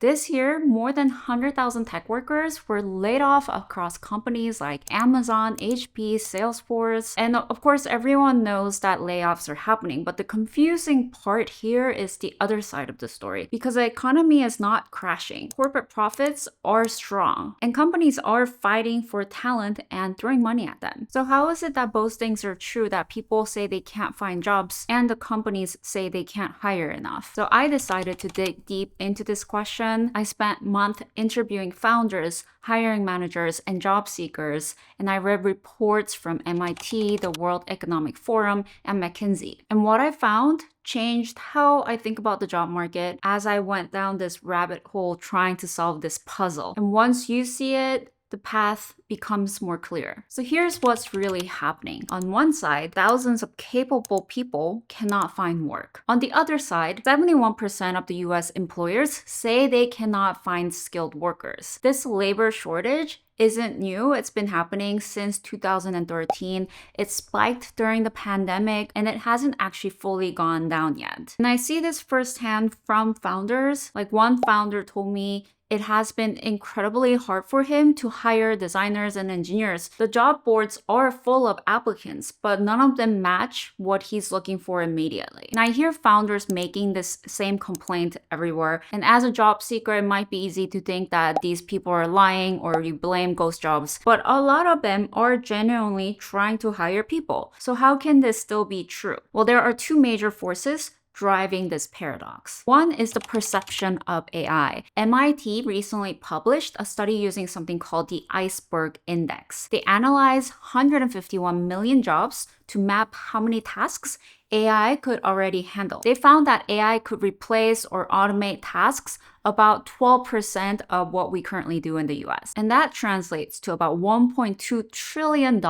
This year, more than 100,000 tech workers were laid off across companies like Amazon, HP, Salesforce, and of course, everyone knows that layoffs are happening, but the confusing part here is the other side of the story, because the economy is not crashing. Corporate profits are strong, and companies are fighting for talent and throwing money at them. So how is it that both things are true, that people say they can't find jobs and the companies say they can't hire enough? So I decided to dig deep into this question. I spent months interviewing founders, hiring managers, and job seekers, and I read reports from MIT, the World Economic Forum, and McKinsey. And what I found changed how I think about the job market as I went down this rabbit hole trying to solve this puzzle. And once you see it, the path becomes more clear. So here's what's really happening. On one side, thousands of capable people cannot find work. On the other side, 71% of the US employers say they cannot find skilled workers. This labor shortage isn't new. It's been happening since 2013. It spiked during the pandemic, and it hasn't actually fully gone down yet. And I see this firsthand from founders. Like, one founder told me it has been incredibly hard for him to hire designers and engineers. The job boards are full of applicants, but none of them match what he's looking for immediately. And I hear founders making this same complaint everywhere. And as a job seeker, it might be easy to think that these people are lying or you blame ghost jobs, but a lot of them are genuinely trying to hire people. So how can this still be true? Well, there are two major forces driving this paradox. One is the perception of AI. MIT recently published a study using something called the Iceberg Index. They analyzed 151 million jobs to map how many tasks AI could already handle. They found that AI could replace or automate tasks about 12% of what we currently do in the US. And that translates to about $1.2 trillion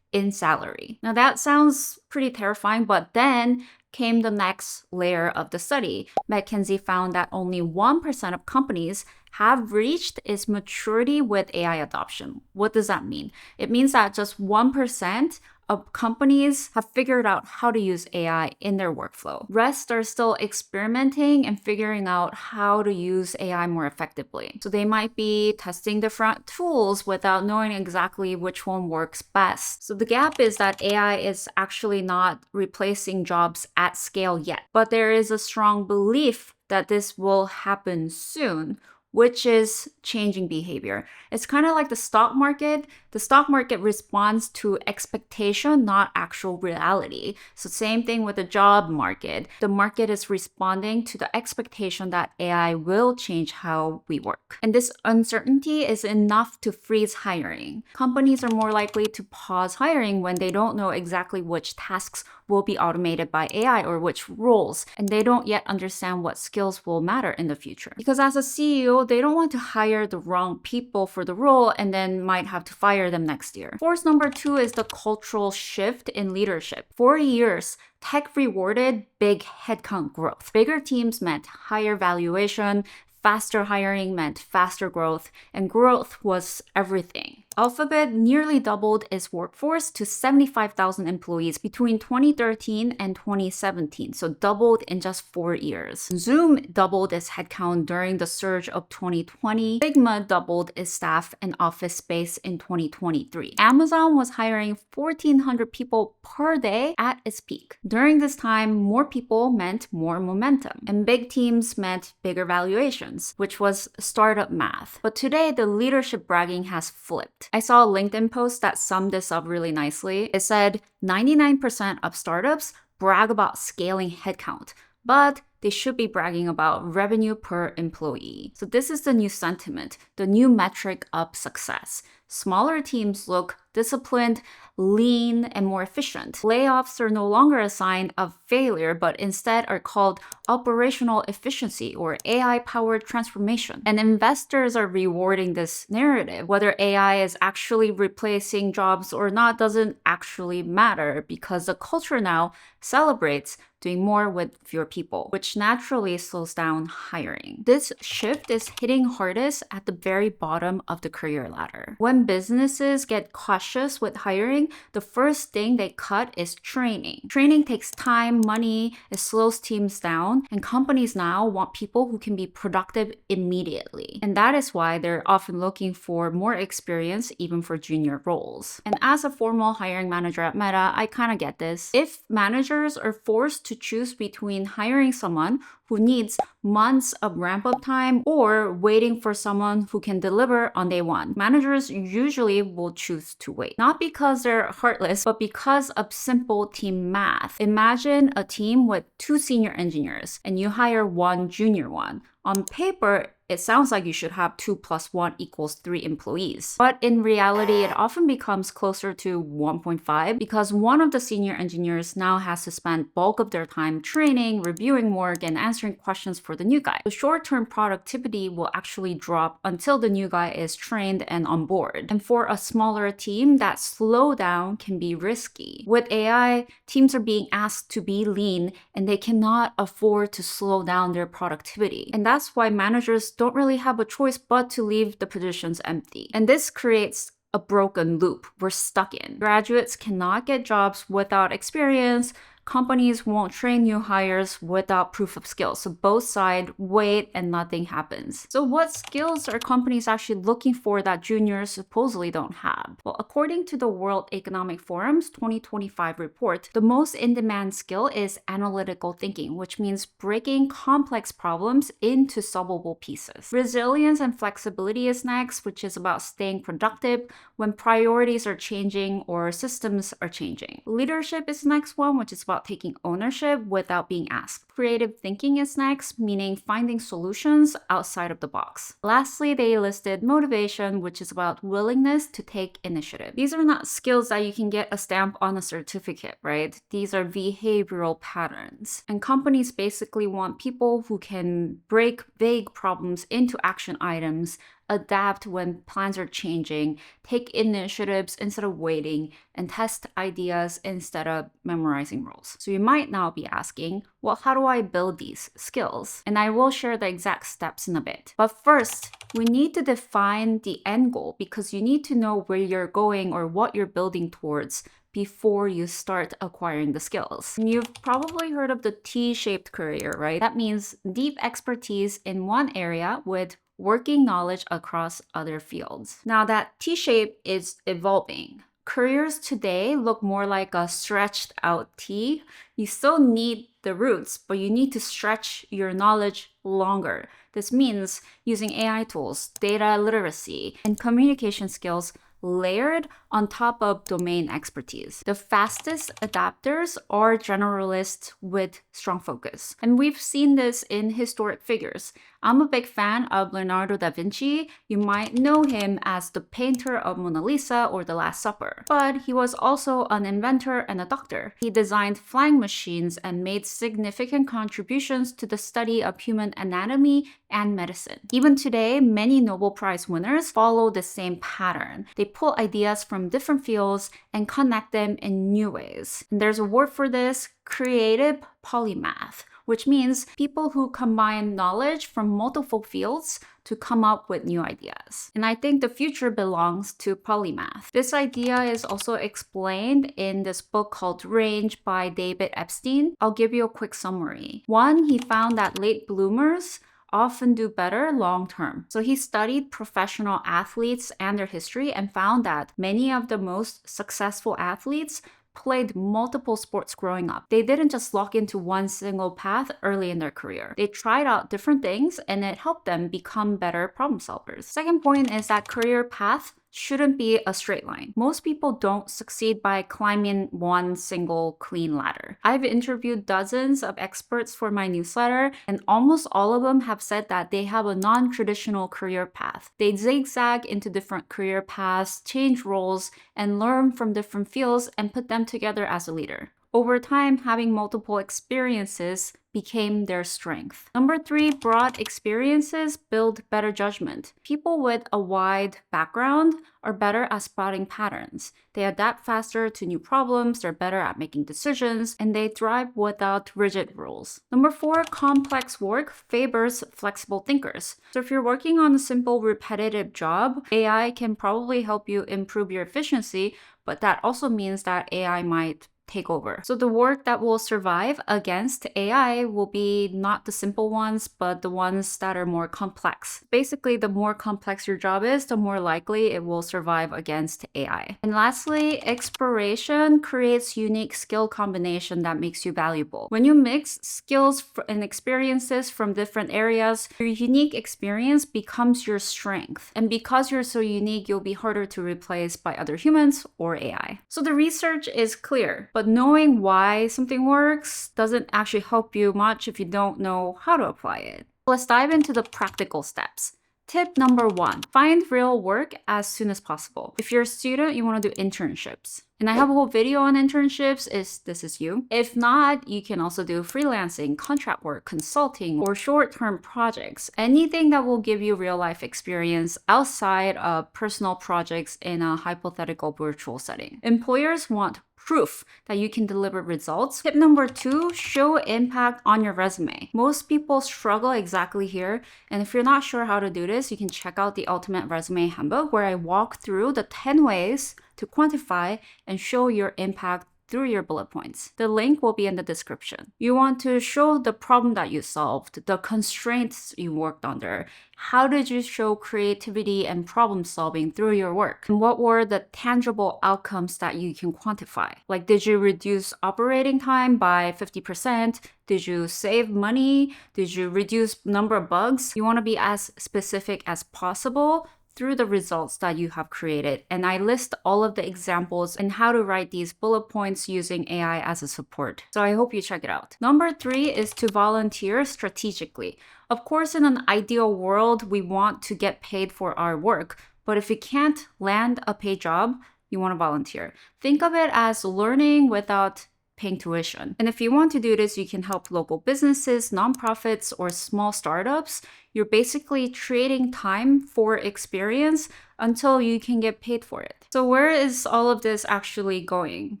in salary. Now that sounds pretty terrifying, but then came the next layer of the study. McKinsey found that only 1% of companies have reached its maturity with AI adoption. What does that mean? It means that just 1% of companies have figured out how to use AI in their workflow. Rest are still experimenting and figuring out how to use AI more effectively. So they might be testing different tools without knowing exactly which one works best. So the gap is that AI is actually not replacing jobs at scale yet, but there is a strong belief that this will happen soon, which is changing behavior. It's kind of like the stock market. The stock market responds to expectation, not actual reality. So same thing with the job market. The market is responding to the expectation that AI will change how we work. And this uncertainty is enough to freeze hiring. Companies are more likely to pause hiring when they don't know exactly which tasks will be automated by AI or which roles, and they don't yet understand what skills will matter in the future. Because as a CEO, they don't want to hire the wrong people for the role and then might have to fire them next year. Force number 2 is the cultural shift in leadership. For years, tech rewarded big headcount growth. Bigger teams meant higher valuation, faster hiring meant faster growth, and growth was everything. Alphabet nearly doubled its workforce to 75,000 employees between 2013 and 2017, so doubled in just 4 years. Zoom doubled its headcount during the surge of 2020. Figma doubled its staff and office space in 2023. Amazon was hiring 1,400 people per day at its peak. During this time, more people meant more momentum, and big teams meant bigger valuations, which was startup math. But today, the leadership bragging has flipped. I saw a LinkedIn post that summed this up really nicely. It said 99% of startups brag about scaling headcount, but they should be bragging about revenue per employee. So this is the new sentiment, the new metric of success. Smaller teams look disciplined, lean, and more efficient. Layoffs are no longer a sign of failure, but instead are called operational efficiency or AI-powered transformation. And investors are rewarding this narrative. Whether AI is actually replacing jobs or not doesn't actually matter, because the culture now celebrates doing more with fewer people, which which naturally slows down hiring. This shift is hitting hardest at the very bottom of the career ladder. When businesses get cautious with hiring, the first thing they cut is training. Training takes time, money, it slows teams down, and companies now want people who can be productive immediately. And that is why they're often looking for more experience even for junior roles. And as a formal hiring manager at Meta, I kind of get this. If managers are forced to choose between hiring someone who needs months of ramp-up time or waiting for someone who can deliver on day one, managers usually will choose to wait. Not because they're heartless, but because of simple team math. Imagine a team with 2 senior engineers and you hire 1 junior one. On paper, it sounds like you should have 2 + 1 = 3 employees. But in reality, it often becomes closer to 1.5 because one of the senior engineers now has to spend bulk of their time training, reviewing work, and answering questions for the new guy. The short-term productivity will actually drop until the new guy is trained and on board. And for a smaller team, that slowdown can be risky. With AI, teams are being asked to be lean and they cannot afford to slow down their productivity. And that's why managers don't really have a choice but to leave the positions empty. And this creates a broken loop we're stuck in. Graduates cannot get jobs without experience. Companies won't train new hires without proof of skills. So both sides wait and nothing happens. So what skills are companies actually looking for that juniors supposedly don't have? Well, according to the World Economic Forum's 2025 report, the most in-demand skill is analytical thinking, which means breaking complex problems into solvable pieces. Resilience and flexibility is next, which is about staying productive when priorities are changing or systems are changing. Leadership is the next one, which is about taking ownership without being asked. Creative thinking is next, meaning finding solutions outside of the box. Lastly, they listed motivation, which is about willingness to take initiative. These are not skills that you can get a stamp on a certificate, right? These are behavioral patterns. And companies basically want people who can break vague problems into action items, adapt when plans are changing, take initiatives instead of waiting, and test ideas instead of memorizing rules. So you might now be asking, well, how do I build these skills? And I will share the exact steps in a bit. But first, we need to define the end goal because you need to know where you're going or what you're building towards before you start acquiring the skills. And you've probably heard of the T-shaped career, right? That means deep expertise in one area with working knowledge across other fields. Now that T-shape is evolving. Careers today look more like a stretched out T. You still need the roots, but you need to stretch your knowledge longer. This means using AI tools, data literacy, and communication skills layered on top of domain expertise. The fastest adapters are generalists with strong focus. And we've seen this in historic figures. I'm a big fan of Leonardo da Vinci. You might know him as the painter of Mona Lisa or The Last Supper. But he was also an inventor and a doctor. He designed flying machines and made significant contributions to the study of human anatomy and medicine. Even today, many Nobel Prize winners follow the same pattern. They pull ideas from different fields and connect them in new ways. And there's a word for this, creative polymath, which means people who combine knowledge from multiple fields to come up with new ideas. And I think the future belongs to polymath. This idea is also explained in this book called Range by David Epstein. I'll give you a quick summary. One, he found that late bloomers often do better long term. So he studied professional athletes and their history and found that many of the most successful athletes played multiple sports growing up. They didn't just lock into one single path early in their career. They tried out different things and it helped them become better problem solvers. Second point is that career path shouldn't be a straight line. Most people don't succeed by climbing one single clean ladder. I've interviewed dozens of experts for my newsletter, and almost all of them have said that they have a non-traditional career path. They zigzag into different career paths, change roles, and learn from different fields and put them together as a leader. Over time, having multiple experiences became their strength. Number 3, broad experiences build better judgment. People with a wide background are better at spotting patterns. They adapt faster to new problems, they're better at making decisions, and they thrive without rigid rules. Number 4, complex work favors flexible thinkers. So if you're working on a simple, repetitive job, AI can probably help you improve your efficiency, but that also means that AI might take over. So the work that will survive against AI will be not the simple ones, but the ones that are more complex. Basically, the more complex your job is, the more likely it will survive against AI. And lastly, exploration creates unique skill combination that makes you valuable. When you mix skills and experiences from different areas, your unique experience becomes your strength. And because you're so unique, you'll be harder to replace by other humans or AI. So the research is clear, but knowing why something works doesn't actually help you much if you don't know how to apply it. Let's dive into the practical steps. Tip number 1, find real work as soon as possible. If you're a student, you want to do internships. And I have a whole video on internships if this is you. If not, you can also do freelancing, contract work, consulting, or short-term projects. Anything that will give you real-life experience outside of personal projects in a hypothetical virtual setting. Employers want proof that you can deliver results. Tip number 2, show impact on your resume. Most people struggle exactly here, and if you're not sure how to do this, you can check out the Ultimate Resume Handbook where I walk through the 10 ways to quantify and show your impact through your bullet points. The link will be in the description. You want to show the problem that you solved, the constraints you worked under. How did you show creativity and problem solving through your work? And what were the tangible outcomes that you can quantify? Like, did you reduce operating time by 50%? Did you save money? Did you reduce number of bugs? You want to be as specific as possible through the results that you have created. And I list all of the examples and how to write these bullet points using AI as a support. So I hope you check it out. Number 3 is to volunteer strategically. Of course, in an ideal world, we want to get paid for our work, but if you can't land a paid job, you want to volunteer. Think of it as learning without paying tuition. And if you want to do this, you can help local businesses, nonprofits, or small startups. You're basically trading time for experience until you can get paid for it. So where is all of this actually going?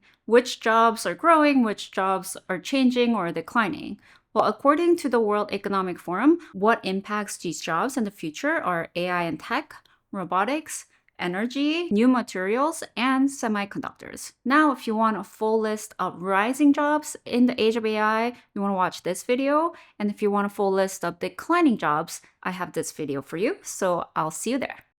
Which jobs are growing? Which jobs are changing or declining? Well, according to the World Economic Forum, what impacts these jobs in the future are AI and tech, robotics, energy, new materials, and semiconductors. Now, if you want a full list of rising jobs in the age of AI, you want to watch this video. And if you want a full list of declining jobs, I have this video for you. So I'll see you there.